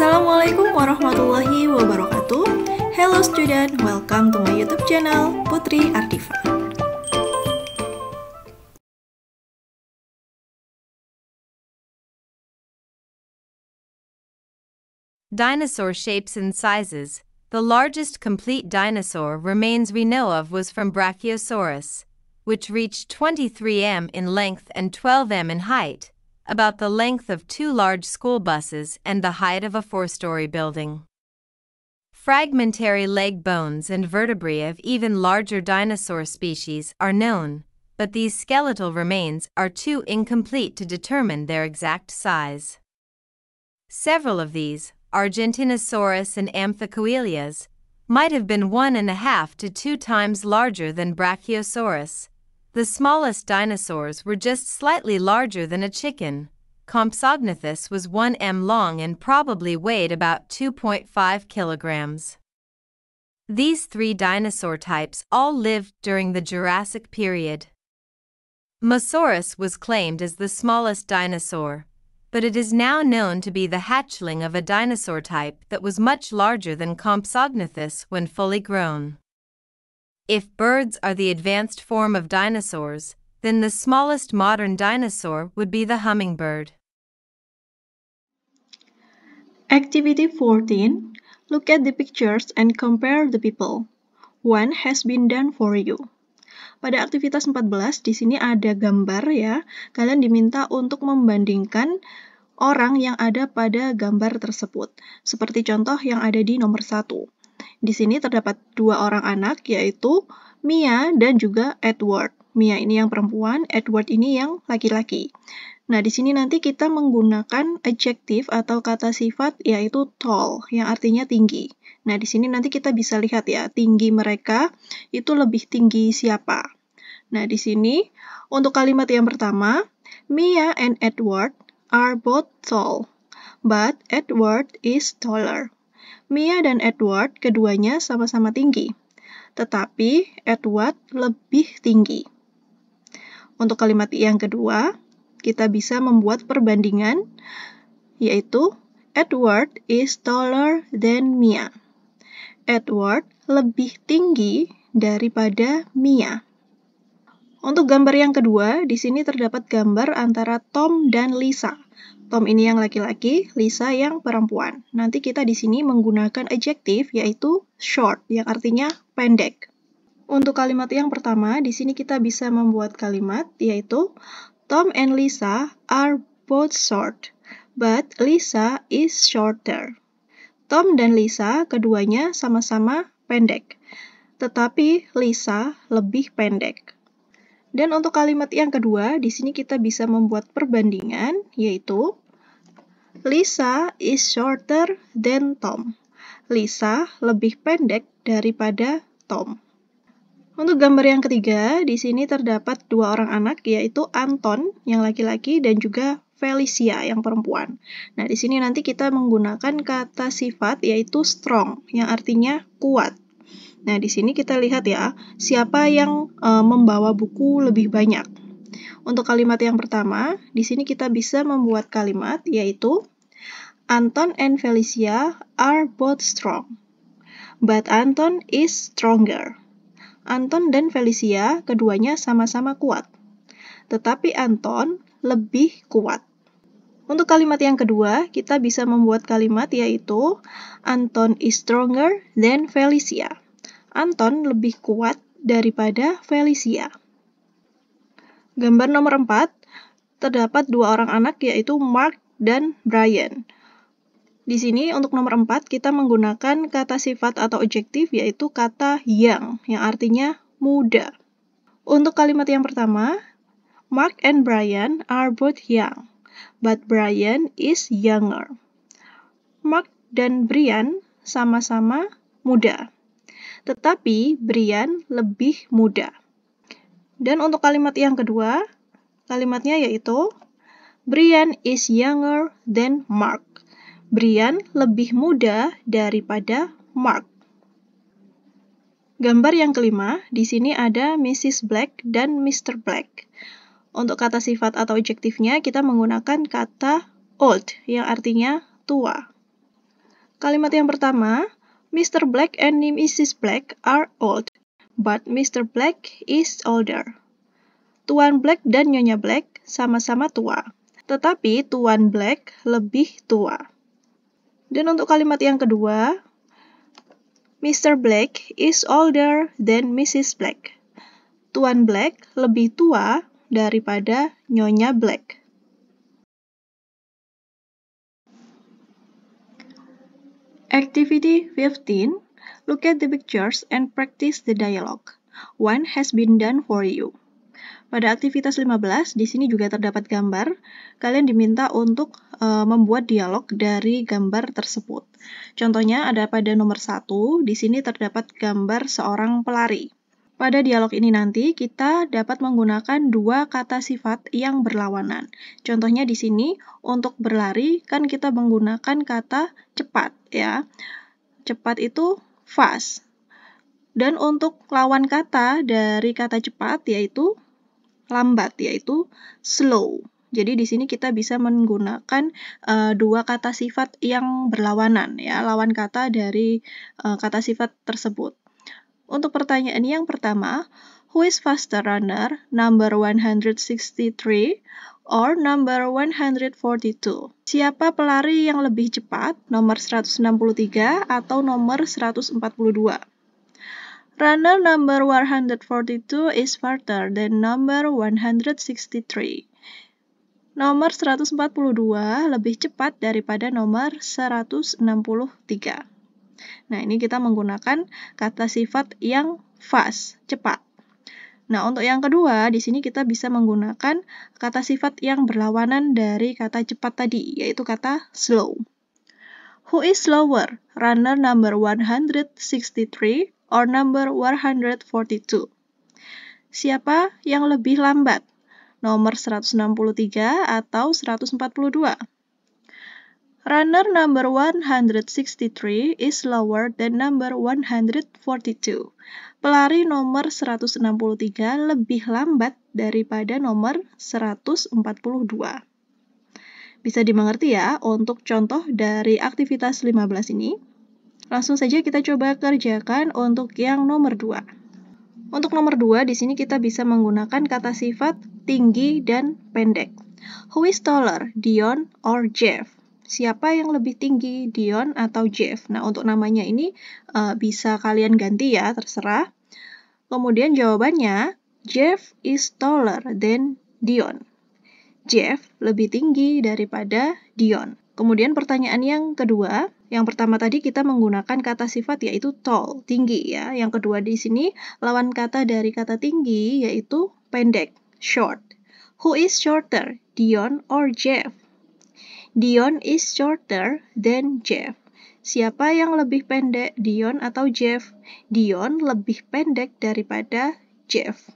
Assalamualaikum warahmatullahi wabarakatuh. Hello student, welcome to my YouTube channel, Putri Ardifa. Dinosaur shapes and sizes. The largest complete dinosaur remains we know of was from Brachiosaurus, which reached 23 m in length and 12 m in height, about the length of 2 large school buses and the height of a 4-story building. Fragmentary leg bones and vertebrae of even larger dinosaur species are known, but these skeletal remains are too incomplete to determine their exact size. Several of these, Argentinosaurus and Amphicoelias, might have been 1.5 to 2 times larger than Brachiosaurus. The smallest dinosaurs were just slightly larger than a chicken. Compsognathus was 1 m long and probably weighed about 2.5 kilograms. These 3 dinosaur types all lived during the Jurassic period. Mosaurus was claimed as the smallest dinosaur, but it is now known to be the hatchling of a dinosaur type that was much larger than Compsognathus when fully grown. If birds are the advanced form of dinosaurs, then the smallest modern dinosaur would be the hummingbird. Activity 14. Look at the pictures and compare the people. One has been done for you. Pada aktivitas 14, di sini ada gambar ya. Kalian diminta untuk membandingkan orang yang ada pada gambar tersebut. Seperti contoh yang ada di nomor 1. Di sini terdapat 2 orang anak, yaitu Mia dan juga Edward. Mia ini yang perempuan, Edward ini yang laki-laki. Nah, di sini nanti kita menggunakan adjektif atau kata sifat, yaitu tall, yang artinya tinggi. Nah, di sini nanti kita bisa lihat ya, tinggi mereka itu lebih tinggi siapa. Nah, di sini untuk kalimat yang pertama, Mia and Edward are both tall, but Edward is taller. Mia dan Edward keduanya sama-sama tinggi, tetapi Edward lebih tinggi. Untuk kalimat yang kedua, kita bisa membuat perbandingan, yaitu Edward is taller than Mia. Edward lebih tinggi daripada Mia. Untuk gambar yang kedua, di sini terdapat gambar antara Tom dan Lisa. Tom ini yang laki-laki, Lisa yang perempuan. Nanti kita di sini menggunakan adjektif, yaitu short, yang artinya pendek. Untuk kalimat yang pertama, di sini kita bisa membuat kalimat, yaitu Tom and Lisa are both short, but Lisa is shorter. Tom dan Lisa keduanya sama-sama pendek, tetapi Lisa lebih pendek. Dan untuk kalimat yang kedua, di sini kita bisa membuat perbandingan, yaitu Lisa is shorter than Tom. Lisa lebih pendek daripada Tom. Untuk gambar yang ketiga, di sini terdapat 2 orang anak, yaitu Anton yang laki-laki dan juga Felicia yang perempuan. Nah, di sini nanti kita menggunakan kata sifat, yaitu strong, yang artinya kuat. Nah, di sini kita lihat ya, siapa yang membawa buku lebih banyak. Untuk kalimat yang pertama, di sini kita bisa membuat kalimat, yaitu Anton and Felicia are both strong, but Anton is stronger. Anton dan Felicia keduanya sama-sama kuat, tetapi Anton lebih kuat. Untuk kalimat yang kedua, kita bisa membuat kalimat, yaitu Anton is stronger than Felicia. Anton lebih kuat daripada Felicia. Gambar nomor 4, terdapat 2 orang anak, yaitu Mark dan Brian. Di sini untuk nomor 4, kita menggunakan kata sifat atau adjektif, yaitu kata young, yang artinya muda. Untuk kalimat yang pertama, Mark and Brian are both young, but Brian is younger. Mark dan Brian sama-sama muda, tetapi Brian lebih muda. Dan untuk kalimat yang kedua, kalimatnya yaitu Brian is younger than Mark. Brian lebih muda daripada Mark. Gambar yang kelima, di sini ada Mrs. Black dan Mr. Black. Untuk kata sifat atau adjektifnya, kita menggunakan kata old, yang artinya tua. Kalimat yang pertama, Mr. Black and Mrs. Black are old, but Mr. Black is older. Tuan Black dan Nyonya Black sama-sama tua, tetapi Tuan Black lebih tua. Dan untuk kalimat yang kedua, Mr. Black is older than Mrs. Black. Tuan Black lebih tua daripada Nyonya Black. Activity 15. Look at the pictures and practice the dialogue. One has been done for you. Pada aktivitas 15, di sini juga terdapat gambar. Kalian diminta untuk membuat dialog dari gambar tersebut. Contohnya ada pada nomor 1, di sini terdapat gambar seorang pelari. Pada dialog ini nanti kita dapat menggunakan dua kata sifat yang berlawanan. Contohnya di sini untuk berlari kan kita menggunakan kata cepat ya. Cepat itu fast. Dan untuk lawan kata dari kata cepat yaitu lambat, yaitu slow. Jadi di sini kita bisa menggunakan dua kata sifat yang berlawanan ya, lawan kata dari kata sifat tersebut. Untuk pertanyaan yang pertama, who is faster runner, number 163 or number 142? Siapa pelari yang lebih cepat, nomor 163 atau nomor 142? Runner number 142 is faster than number 163. Nomor 142 lebih cepat daripada nomor 163. Nah, ini kita menggunakan kata sifat yang fast, cepat. Nah, untuk yang kedua, di sini kita bisa menggunakan kata sifat yang berlawanan dari kata cepat tadi, yaitu kata slow. Who is slower, runner number 163 or number 142? Siapa yang lebih lambat, nomor 163 atau 142? Runner number 163 is slower than number 142. Pelari nomor 163 lebih lambat daripada nomor 142. Bisa dimengerti ya untuk contoh dari aktivitas 15 ini. Langsung saja kita coba kerjakan untuk yang nomor 2. Untuk nomor 2, di sini kita bisa menggunakan kata sifat tinggi dan pendek. Who is taller, Dion or Jeff? Siapa yang lebih tinggi, Dion atau Jeff? Nah, untuk namanya ini bisa kalian ganti ya, terserah. Kemudian jawabannya, Jeff is taller than Dion. Jeff lebih tinggi daripada Dion. Kemudian pertanyaan yang kedua, yang pertama tadi kita menggunakan kata sifat yaitu tall, tinggi ya. Yang kedua di sini lawan kata dari kata tinggi yaitu pendek, short. Who is shorter, Dion or Jeff? Dion is shorter than Jeff. Siapa yang lebih pendek, Dion atau Jeff? Dion lebih pendek daripada Jeff.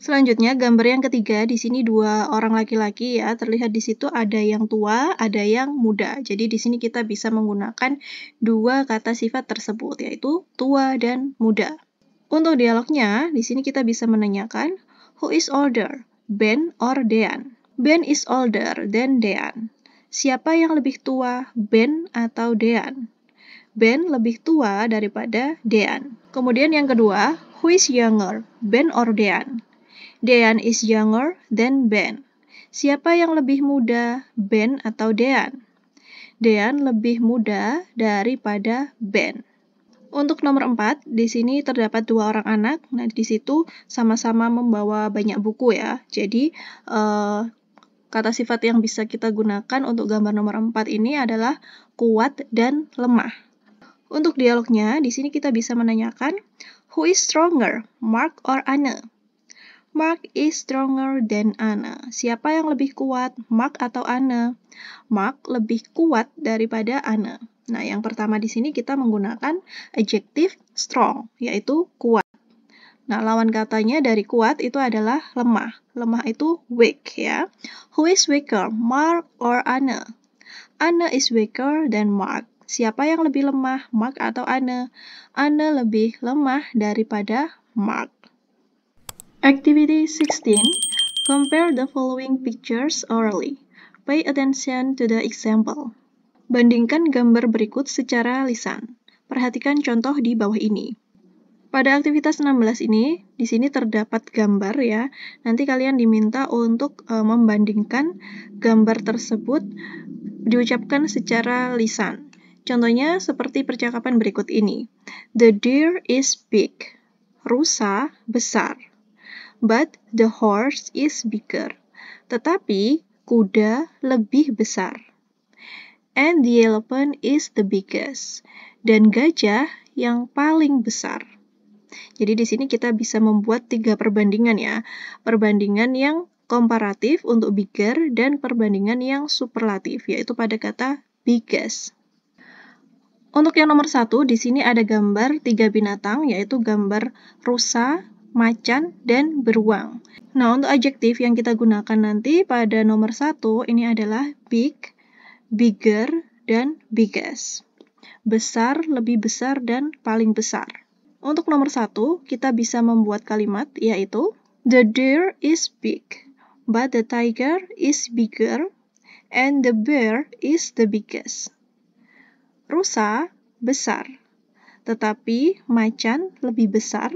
Selanjutnya, gambar yang ketiga, di sini dua orang laki-laki ya. Terlihat di situ ada yang tua, ada yang muda. Jadi di sini kita bisa menggunakan dua kata sifat tersebut, yaitu tua dan muda. Untuk dialognya, di sini kita bisa menanyakan, who is older, Ben or Dean? Ben is older than Dean. Siapa yang lebih tua, Ben atau Dean? Ben lebih tua daripada Dean. Kemudian yang kedua, who is younger, Ben or Dean? Dean is younger than Ben. Siapa yang lebih muda, Ben atau Dean? Dean lebih muda daripada Ben. Untuk nomor 4, di sini terdapat dua orang anak. Nah, di situ sama-sama membawa banyak buku ya. Jadi, kata sifat yang bisa kita gunakan untuk gambar nomor 4 ini adalah kuat dan lemah. Untuk dialognya, di sini kita bisa menanyakan, who is stronger, Mark or Anne? Mark is stronger than Anne. Siapa yang lebih kuat, Mark atau Anne? Mark lebih kuat daripada Anne. Nah, yang pertama di sini kita menggunakan adjektif strong, yaitu kuat. Nah, lawan katanya dari kuat itu adalah lemah. Lemah itu weak ya. Who is weaker, Mark or Anne? Anne is weaker than Mark. Siapa yang lebih lemah, Mark atau Anne? Anne lebih lemah daripada Mark. Activity 16. Compare the following pictures orally. Pay attention to the example. Bandingkan gambar berikut secara lisan. Perhatikan contoh di bawah ini. Pada aktivitas 16 ini, di sini terdapat gambar ya. Nanti kalian diminta untuk membandingkan gambar tersebut diucapkan secara lisan. Contohnya seperti percakapan berikut ini. The deer is big. Rusa besar. But the horse is bigger. Tetapi kuda lebih besar. And the elephant is the biggest. Dan gajah yang paling besar. Jadi di sini kita bisa membuat 3 perbandingan ya. Perbandingan yang komparatif untuk bigger dan perbandingan yang superlatif, yaitu pada kata biggest. Untuk yang nomor 1, di sini ada gambar 3 binatang, yaitu gambar rusa, macan, dan beruang. Nah, untuk adjektif yang kita gunakan nanti pada nomor 1, ini adalah big, bigger, dan biggest. Besar, lebih besar, dan paling besar. Untuk nomor 1, kita bisa membuat kalimat, yaitu the deer is big, but the tiger is bigger, and the bear is the biggest. Rusa besar, tetapi macan lebih besar,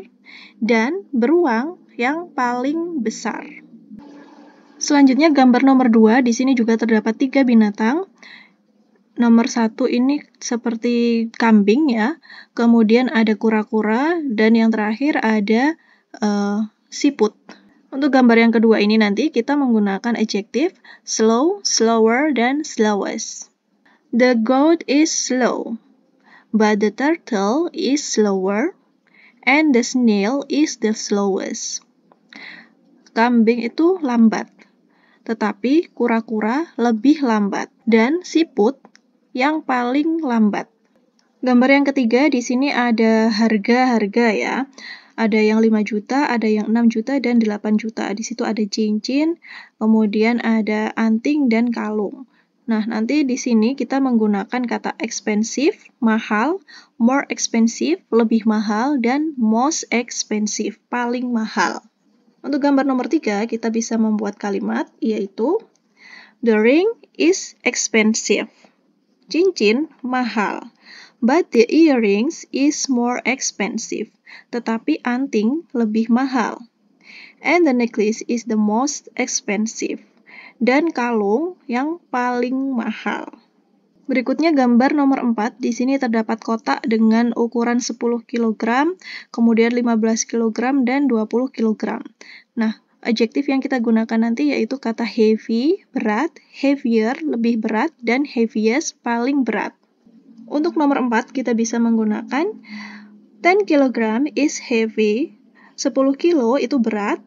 dan beruang yang paling besar. Selanjutnya gambar nomor 2, di sini juga terdapat 3 binatang. Nomor 1 ini seperti kambing ya, kemudian ada kura-kura, dan yang terakhir ada siput. Untuk gambar yang kedua ini nanti kita menggunakan adjektif slow, slower, dan slowest. The goat is slow, but the turtle is slower, and the snail is the slowest. Kambing itu lambat, tetapi kura-kura lebih lambat, dan siput yang paling lambat. Gambar yang ketiga, di sini ada harga-harga ya. Ada yang 5 juta, ada yang 6 juta, dan 8 juta. Di situ ada cincin, kemudian ada anting dan kalung. Nah, nanti di sini kita menggunakan kata expensive, mahal, more expensive, lebih mahal, dan most expensive, paling mahal. Untuk gambar nomor 3, kita bisa membuat kalimat, yaitu the ring is expensive. Cincin mahal, but the earrings is more expensive. Tetapi anting lebih mahal. And the necklace is the most expensive. Dan kalung yang paling mahal. Berikutnya gambar nomor 4. Di sini terdapat kotak dengan ukuran 10 kg, kemudian 15 kg, dan 20 kg. Nah, adjektif yang kita gunakan nanti yaitu kata heavy, berat, heavier, lebih berat, dan heaviest, paling berat. Untuk nomor 4, kita bisa menggunakan 10 kg is heavy, 10 kilo itu berat,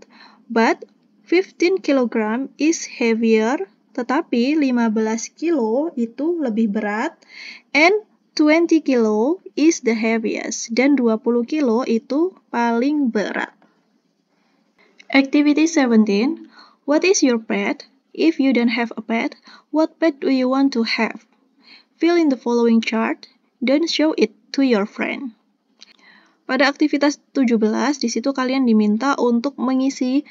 but 15 kg is heavier, tetapi 15 kilo itu lebih berat, and 20 kilo is the heaviest, dan 20 kilo itu paling berat. Activity 17. What is your pet? If you don't have a pet, what pet do you want to have? Fill in the following chart. Don't show it to your friend. Pada aktivitas 17, di situ kalian diminta untuk mengisi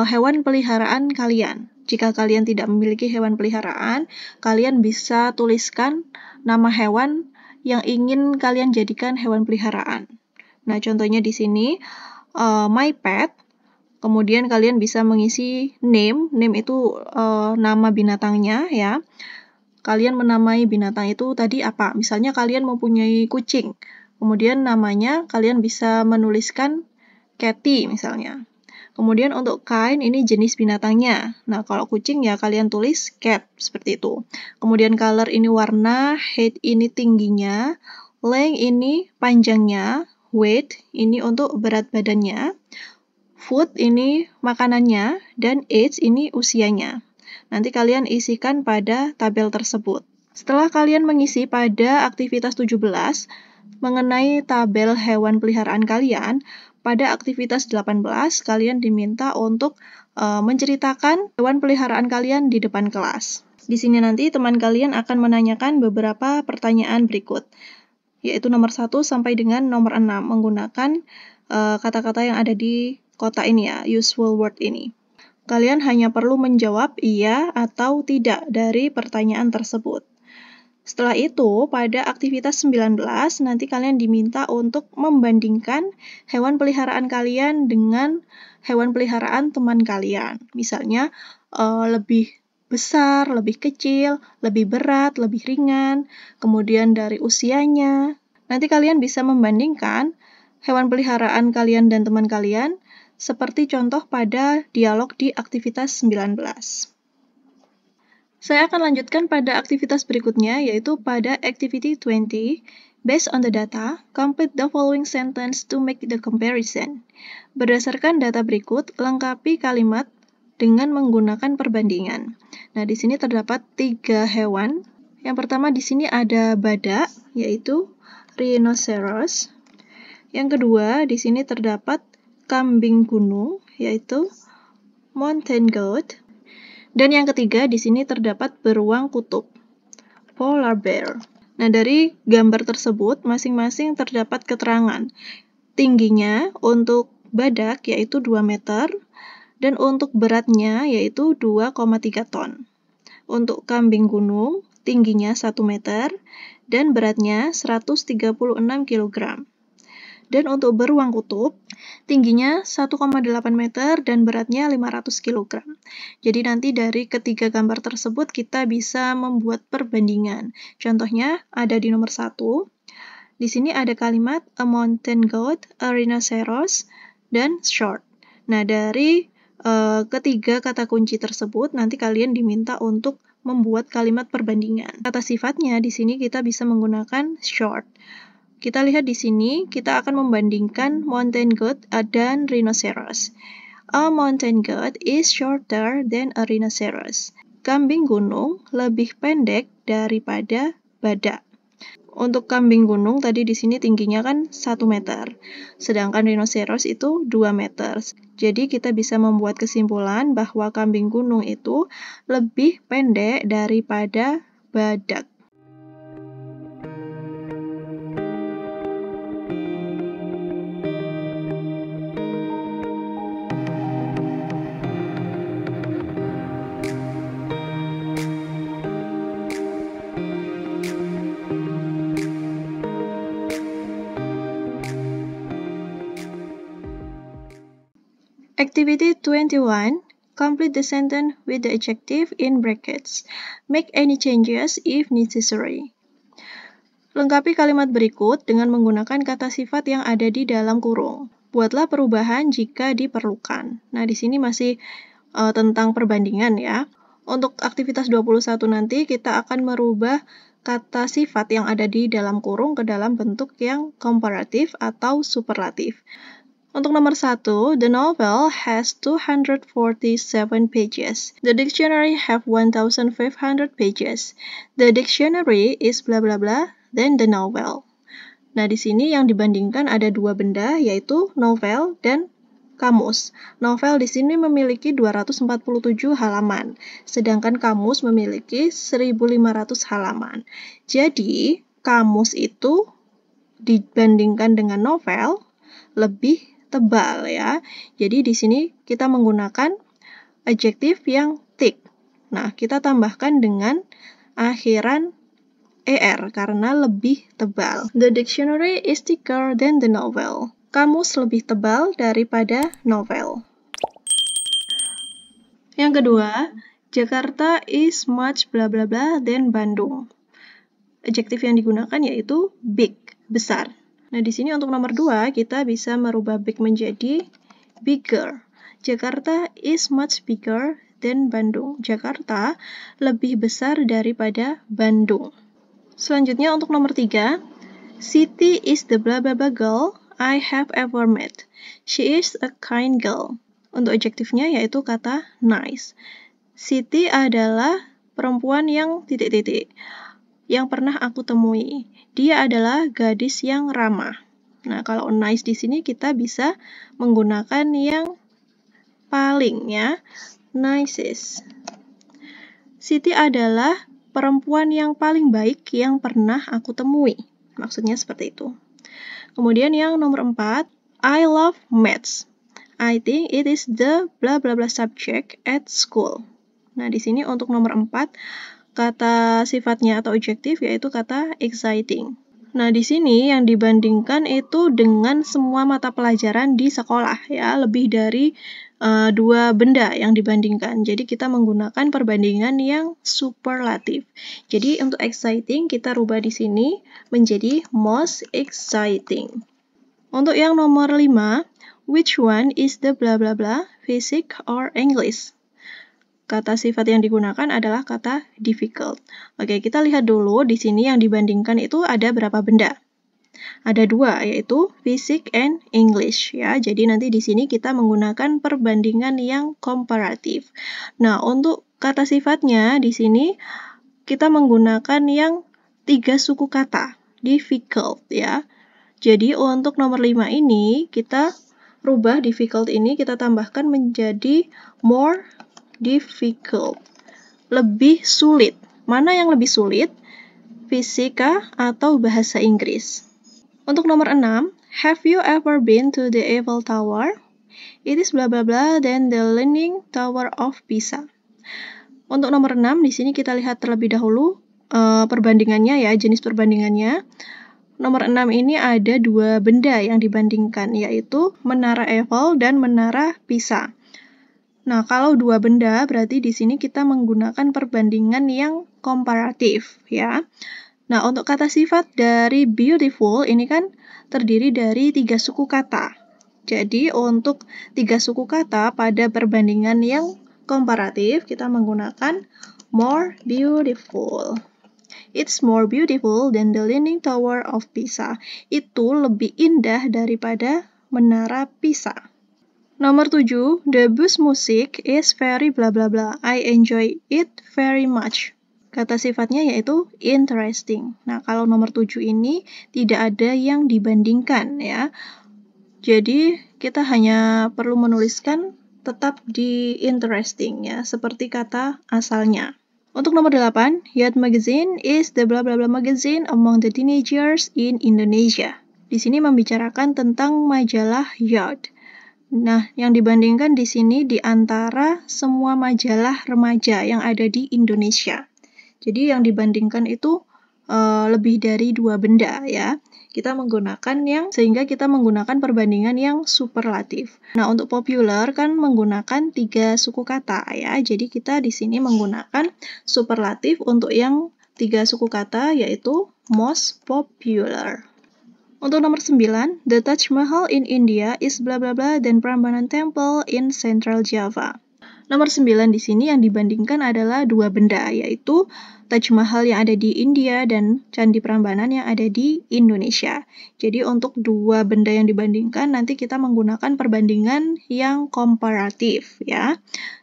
hewan peliharaan kalian. Jika kalian tidak memiliki hewan peliharaan, kalian bisa tuliskan nama hewan yang ingin kalian jadikan hewan peliharaan. Nah, contohnya di sini, my pet. Kemudian kalian bisa mengisi name itu nama binatangnya ya. Kalian menamai binatang itu tadi apa? Misalnya kalian mempunyai kucing, kemudian namanya kalian bisa menuliskan Cathy misalnya. Kemudian untuk kind ini jenis binatangnya. Nah, kalau kucing ya kalian tulis cat, seperti itu. Kemudian color ini warna, height ini tingginya, length ini panjangnya, weight ini untuk berat badannya, food ini makanannya, dan age ini usianya. Nanti kalian isikan pada tabel tersebut. Setelah kalian mengisi pada aktivitas 17 mengenai tabel hewan peliharaan kalian, pada aktivitas 18 kalian diminta untuk menceritakan hewan peliharaan kalian di depan kelas. Di sini nanti teman kalian akan menanyakan beberapa pertanyaan berikut, yaitu nomor 1 sampai dengan nomor 6 menggunakan kata-kata yang ada di kotak ini ya, useful word ini. Kalian hanya perlu menjawab iya atau tidak dari pertanyaan tersebut. Setelah itu, pada aktivitas 19, nanti kalian diminta untuk membandingkan hewan peliharaan kalian dengan hewan peliharaan teman kalian. Misalnya, lebih besar, lebih kecil, lebih berat, lebih ringan, kemudian dari usianya. Nanti kalian bisa membandingkan hewan peliharaan kalian dan teman kalian, seperti contoh pada dialog di aktivitas 19. Saya akan lanjutkan pada aktivitas berikutnya, yaitu pada Activity 20. Based on the data, complete the following sentence to make the comparison. Berdasarkan data berikut, lengkapi kalimat dengan menggunakan perbandingan. Nah, di sini terdapat 3 hewan. Yang pertama di sini ada badak, yaitu rhinoceros. Yang kedua, di sini terdapat kambing gunung, yaitu mountain goat. Dan yang ketiga, di sini terdapat beruang kutub, polar bear. Nah, dari gambar tersebut, masing-masing terdapat keterangan. Tingginya untuk badak yaitu 2 meter, dan untuk beratnya yaitu 2,3 ton. Untuk kambing gunung, tingginya 1 meter, dan beratnya 136 kg. Dan untuk beruang kutub, tingginya 1,8 meter dan beratnya 500 kg. Jadi nanti dari ketiga gambar tersebut kita bisa membuat perbandingan. Contohnya ada di nomor 1. Di sini ada kalimat a mountain goat, a rhinoceros, dan short. Nah, dari ketiga kata kunci tersebut nanti kalian diminta untuk membuat kalimat perbandingan. Kata sifatnya di sini kita bisa menggunakan short. Kita lihat di sini, kita akan membandingkan mountain goat dan rhinoceros. A mountain goat is shorter than a rhinoceros. Kambing gunung lebih pendek daripada badak. Untuk kambing gunung tadi di sini tingginya kan 1 meter, sedangkan rhinoceros itu 2 meter. Jadi kita bisa membuat kesimpulan bahwa kambing gunung itu lebih pendek daripada badak. Activity 21. Complete the sentence with the adjective in brackets. Make any changes if necessary. Lengkapi kalimat berikut dengan menggunakan kata sifat yang ada di dalam kurung. Buatlah perubahan jika diperlukan. Nah, di sini masih tentang perbandingan ya. Untuk aktivitas 21 nanti kita akan merubah kata sifat yang ada di dalam kurung ke dalam bentuk yang komparatif atau superlatif. Untuk nomor 1, the novel has 247 pages. The dictionary have 1,500 pages. The dictionary is bla bla bla, then the novel. Nah, di sini yang dibandingkan ada 2 benda, yaitu novel dan kamus. Novel di sini memiliki 247 halaman, sedangkan kamus memiliki 1.500 halaman. Jadi, kamus itu dibandingkan dengan novel lebih tebal ya. Jadi di sini kita menggunakan adjektif yang thick. Nah, kita tambahkan dengan akhiran er karena lebih tebal. The dictionary is thicker than the novel. Kamus lebih tebal daripada novel. Yang kedua, Jakarta is much bla bla bla than Bandung. Adjektif yang digunakan yaitu big, besar. Nah, di sini untuk nomor 2, kita bisa merubah big menjadi bigger. Jakarta is much bigger than Bandung. Jakarta lebih besar daripada Bandung. Selanjutnya untuk nomor 3, Siti is the blah blah blah girl I have ever met. She is a kind girl. Untuk adjektifnya yaitu kata nice. Siti adalah perempuan yang titik-titik yang pernah aku temui. Dia adalah gadis yang ramah. Nah, kalau nice di sini kita bisa menggunakan yang paling ya, nicest. Siti adalah perempuan yang paling baik yang pernah aku temui. Maksudnya seperti itu. Kemudian yang nomor 4, I love maths. I think it is the blah blah blah subject at school. Nah, di sini untuk nomor 4, kata sifatnya atau adjektif yaitu kata exciting. Nah, di sini yang dibandingkan itu dengan semua mata pelajaran di sekolah ya, lebih dari 2 benda yang dibandingkan. Jadi kita menggunakan perbandingan yang superlatif. Jadi untuk exciting kita rubah di sini menjadi most exciting. Untuk yang nomor 5, which one is the blah blah blah, physics or English? Kata sifat yang digunakan adalah kata difficult. Oke, kita lihat dulu di sini yang dibandingkan itu ada berapa benda. Ada 2, yaitu physics and English ya. Jadi nanti di sini kita menggunakan perbandingan yang komparatif. Nah, untuk kata sifatnya di sini kita menggunakan yang 3 suku kata, difficult ya. Jadi untuk nomor 5 ini kita rubah difficult ini kita tambahkan menjadi more difficult, lebih sulit. Mana yang lebih sulit? Fisika atau bahasa Inggris? Untuk nomor 6, have you ever been to the Eiffel Tower? It is blah blah blah than the Leaning Tower of Pisa. Untuk nomor 6 di sini kita lihat terlebih dahulu perbandingannya ya, jenis perbandingannya. Nomor 6 ini ada 2 benda yang dibandingkan, yaitu Menara Eiffel dan Menara Pisa. Nah, kalau 2 benda, berarti di sini kita menggunakan perbandingan yang komparatif, ya. Nah, untuk kata sifat dari beautiful, ini kan terdiri dari 3 suku kata. Jadi, untuk 3 suku kata pada perbandingan yang komparatif, kita menggunakan more beautiful. It's more beautiful than the Leaning Tower of Pisa. Itu lebih indah daripada Menara Pisa. Nomor 7, the bus music is very blah blah blah. I enjoy it very much. Kata sifatnya yaitu interesting. Nah, kalau nomor 7 ini tidak ada yang dibandingkan ya. Jadi, kita hanya perlu menuliskan tetap di interesting ya, seperti kata asalnya. Untuk nomor 8, Youth Magazine is the blah blah blah magazine among the teenagers in Indonesia. Di sini membicarakan tentang majalah Youth. Nah, yang dibandingkan di sini di antara semua majalah remaja yang ada di Indonesia. Jadi yang dibandingkan itu lebih dari 2 benda ya. Kita menggunakan sehingga kita menggunakan perbandingan yang superlatif. Nah, untuk popular kan menggunakan 3 suku kata ya. Jadi kita di sini menggunakan superlatif untuk yang 3 suku kata yaitu most popular. Untuk nomor 9, the Taj Mahal in India is blah blah blah dan Prambanan Temple in Central Java. Nomor 9 di sini yang dibandingkan adalah 2 benda, yaitu Taj Mahal yang ada di India dan Candi Prambanan yang ada di Indonesia. Jadi untuk 2 benda yang dibandingkan, nanti kita menggunakan perbandingan yang komparatif ya.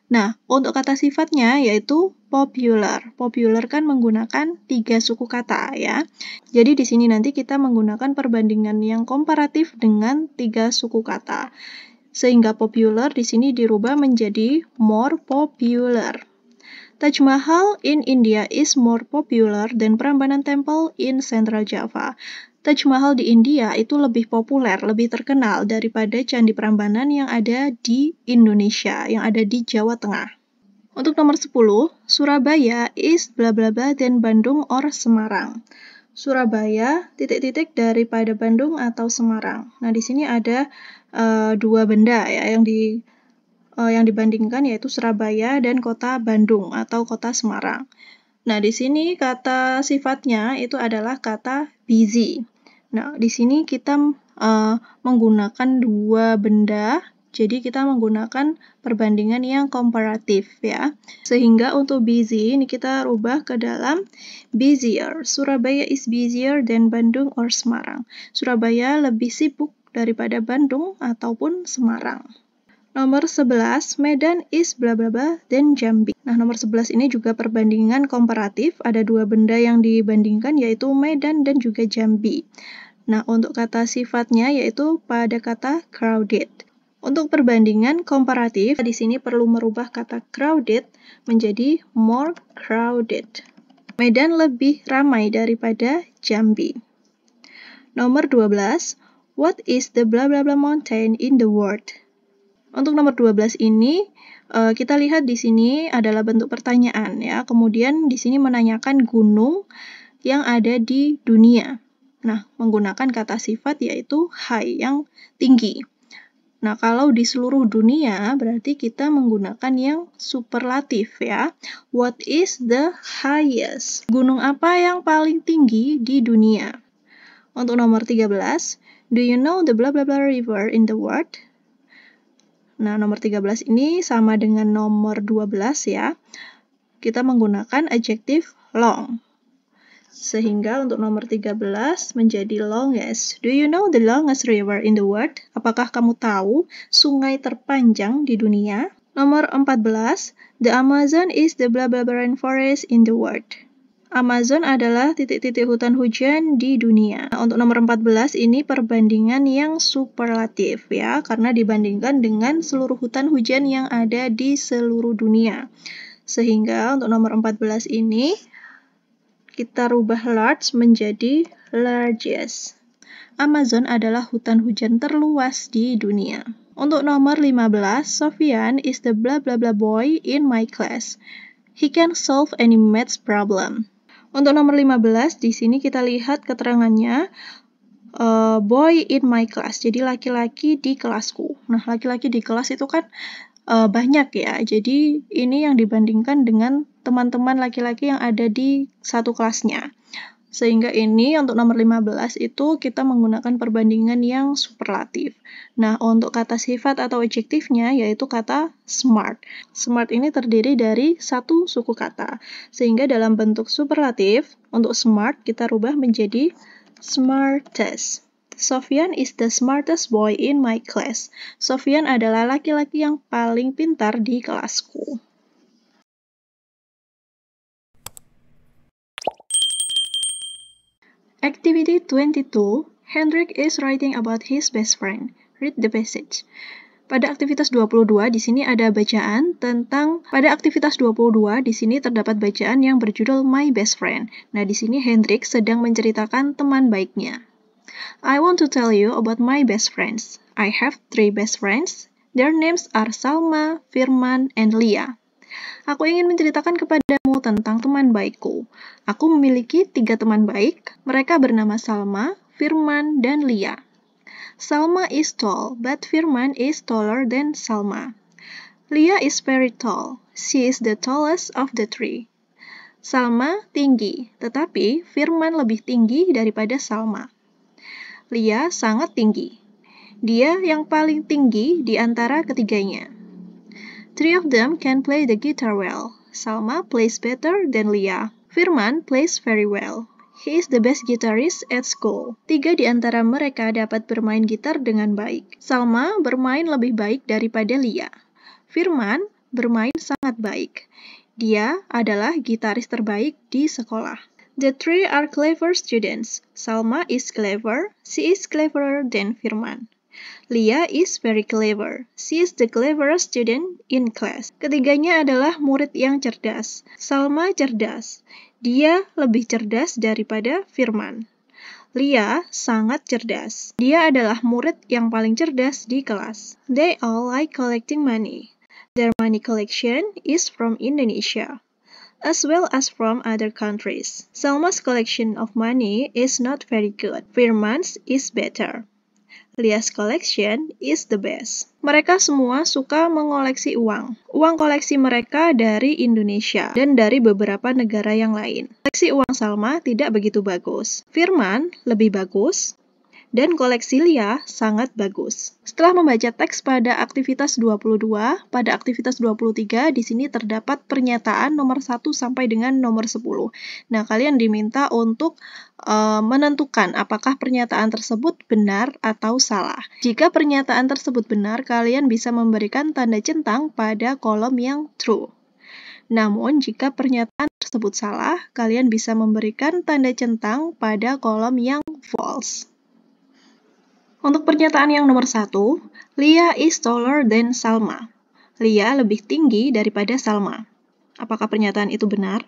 Nah, untuk kata sifatnya yaitu popular. Popular kan menggunakan 3 suku kata ya. Jadi di sini nanti kita menggunakan perbandingan yang komparatif dengan 3 suku kata. Sehingga popular di sini dirubah menjadi more popular. Taj Mahal in India is more popular than Prambanan Temple in Central Java. Taj Mahal di India itu lebih populer, lebih terkenal daripada Candi Prambanan yang ada di Indonesia, yang ada di Jawa Tengah. Untuk nomor 10, Surabaya is blah blah blah dan Bandung or Semarang. Surabaya titik-titik daripada Bandung atau Semarang. Nah, di sini ada 2 benda ya yang dibandingkan yaitu Surabaya dan kota Bandung atau kota Semarang. Nah, di sini kata sifatnya itu adalah kata busy. Nah, di sini kita menggunakan 2 benda, jadi kita menggunakan perbandingan yang komparatif ya. Sehingga untuk busy ini kita rubah ke dalam busier. Surabaya is busier than Bandung or Semarang. Surabaya lebih sibuk daripada Bandung ataupun Semarang. Nomor 11, Medan is blah blah blah dan Jambi. Nah, nomor 11 ini juga perbandingan komparatif. Ada 2 benda yang dibandingkan yaitu Medan dan juga Jambi. Nah, untuk kata sifatnya yaitu pada kata crowded. Untuk perbandingan komparatif, di sini perlu merubah kata crowded menjadi more crowded. Medan lebih ramai daripada Jambi. Nomor 12, what is the blah blah blah mountain in the world? Untuk nomor 12 ini, Kita lihat di sini adalah bentuk pertanyaan ya. Kemudian di sini menanyakan gunung yang ada di dunia. Nah, menggunakan kata sifat yaitu high, yang tinggi. Nah, kalau di seluruh dunia berarti kita menggunakan yang superlatif ya. What is the highest? Gunung apa yang paling tinggi di dunia? Untuk nomor 13, do you know the blah blah blah river in the world? Nah, nomor 13 ini sama dengan nomor 12 ya. Kita menggunakan adjektif long. Sehingga untuk nomor 13 menjadi longest. Do you know the longest river in the world? Apakah kamu tahu sungai terpanjang di dunia? Nomor 14, the Amazon is the blah blah blah rainforest in the world. Amazon adalah titik-titik hutan hujan di dunia. Nah, untuk nomor 14 ini perbandingan yang superlatif ya, karena dibandingkan dengan seluruh hutan hujan yang ada di seluruh dunia. Sehingga untuk nomor 14 ini kita rubah large menjadi largest. Amazon adalah hutan hujan terluas di dunia. Untuk nomor 15, Sofyan is the blah blah blah boy in my class. He can solve any maths problem. Untuk nomor 15, di sini kita lihat keterangannya, boy in my class, jadi laki-laki di kelasku. Nah, laki-laki di kelas itu kan banyak ya, jadi ini yang dibandingkan dengan teman-teman laki-laki yang ada di satu kelasnya. Sehingga ini untuk nomor 15 itu kita menggunakan perbandingan yang superlatif. Nah, untuk kata sifat atau adjektifnya yaitu kata smart. Smart ini terdiri dari satu suku kata. Sehingga dalam bentuk superlatif, untuk smart kita rubah menjadi smartest. Sofyan is the smartest boy in my class. Sofyan adalah laki-laki yang paling pintar di kelasku. Activity 22, Hendrik is writing about his best friend. Read the passage. Pada aktivitas 22 di sini ada bacaan tentang di sini terdapat bacaan yang berjudul My Best Friend. Nah, di sini Hendrik sedang menceritakan teman baiknya. I want to tell you about my best friends. I have 3 best friends. Their names are Salma, Firman, and Lia. Aku ingin menceritakan kepadamu tentang teman baikku. Aku memiliki 3 teman baik. Mereka bernama Salma, Firman, dan Lia. Salma is tall, but Firman is taller than Salma. Lia is very tall. She is the tallest of the 3. Salma tinggi, tetapi Firman lebih tinggi daripada Salma. Lia sangat tinggi. Dia yang paling tinggi di antara ketiganya. 3 of them can play the guitar well. Salma plays better than Lia. Firman plays very well. He is the best guitarist at school. 3 di antara mereka dapat bermain gitar dengan baik. Salma bermain lebih baik daripada Lia. Firman bermain sangat baik. Dia adalah gitaris terbaik di sekolah. The 3 are clever students. Salma is clever. She is cleverer than Firman. Lia is very clever. She is the cleverest student in class. Ketiganya adalah murid yang cerdas. Salma cerdas. Dia lebih cerdas daripada Firman. Lia sangat cerdas. Dia adalah murid yang paling cerdas di kelas. They all like collecting money. Their money collection is from Indonesia, as well as from other countries. Salma's collection of money is not very good. Firman's is better. Lia's collection is the best. Mereka semua suka mengoleksi uang. Uang koleksi mereka dari Indonesia dan dari beberapa negara yang lain. Koleksi uang Salma tidak begitu bagus. Firman lebih bagus. Dan koleksi Lia sangat bagus. Setelah membaca teks pada aktivitas 22, pada aktivitas 23 di sini terdapat pernyataan nomor 1 sampai dengan nomor 10. Nah, kalian diminta untuk menentukan apakah pernyataan tersebut benar atau salah. Jika pernyataan tersebut benar, kalian bisa memberikan tanda centang pada kolom yang true. Namun, jika pernyataan tersebut salah, kalian bisa memberikan tanda centang pada kolom yang false. Untuk pernyataan yang nomor 1, Lia is taller than Salma. Lia lebih tinggi daripada Salma. Apakah pernyataan itu benar?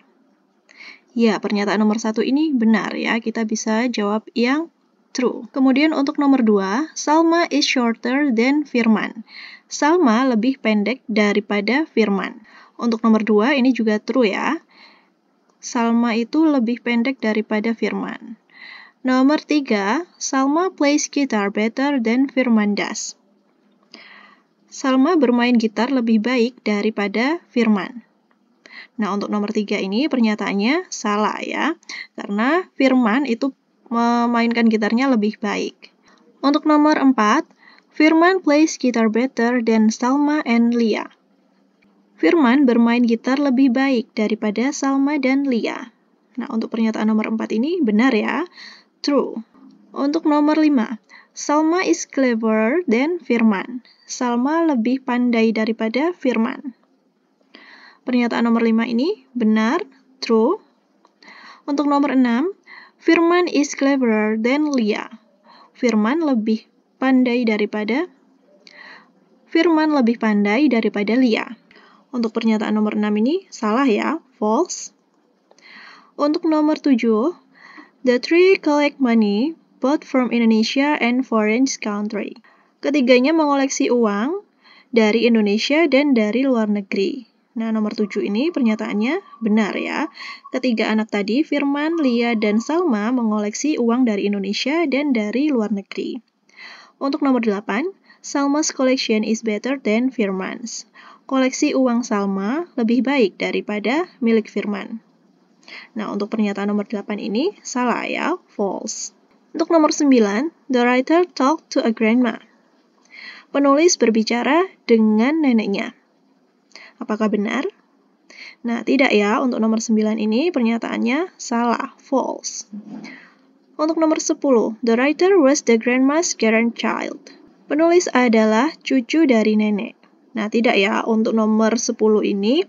Ya, pernyataan nomor 1 ini benar ya. Kita bisa jawab yang true. Kemudian untuk nomor 2, Salma is shorter than Firman. Salma lebih pendek daripada Firman. Untuk nomor 2, ini juga true ya. Salma itu lebih pendek daripada Firman. Nomor 3, Salma plays guitar better than Firman does. Salma bermain gitar lebih baik daripada Firman. Nah, untuk nomor 3 ini pernyataannya salah ya, karena Firman itu memainkan gitarnya lebih baik. Untuk nomor 4, Firman plays guitar better than Salma and Lia. Firman bermain gitar lebih baik daripada Salma dan Lia. Nah, untuk pernyataan nomor 4 ini benar ya, true. Untuk nomor 5, Salma is cleverer than Firman. Salma lebih pandai daripada Firman. Pernyataan nomor 5 ini benar, true. Untuk nomor 6, Firman is cleverer than Lia. Firman lebih pandai daripada Lia. Untuk pernyataan nomor 6 ini salah ya, false. Untuk nomor 7, the three collect money both from Indonesia and foreign country. Ketiganya mengoleksi uang dari Indonesia dan dari luar negeri. Nah, nomor 7 ini pernyataannya benar ya. Ketiga anak tadi, Firman, Lia, dan Salma mengoleksi uang dari Indonesia dan dari luar negeri. Untuk nomor 8, Salma's collection is better than Firman's. Koleksi uang Salma lebih baik daripada milik Firman. Nah, untuk pernyataan nomor 8 ini salah ya, false. Untuk nomor 9, the writer talked to a grandma. Penulis berbicara dengan neneknya. Apakah benar? Nah, tidak ya. Untuk nomor 9 ini pernyataannya salah, false. Untuk nomor 10, the writer was the grandma's grandchild. Penulis adalah cucu dari nenek. Nah, tidak ya. Untuk nomor 10 ini,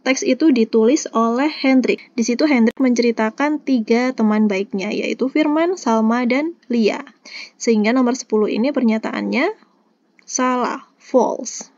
teks itu ditulis oleh Hendrik. Di situ Hendrik menceritakan 3 teman baiknya, yaitu Firman, Salma, dan Lia. Sehingga nomor 10 ini pernyataannya salah, false.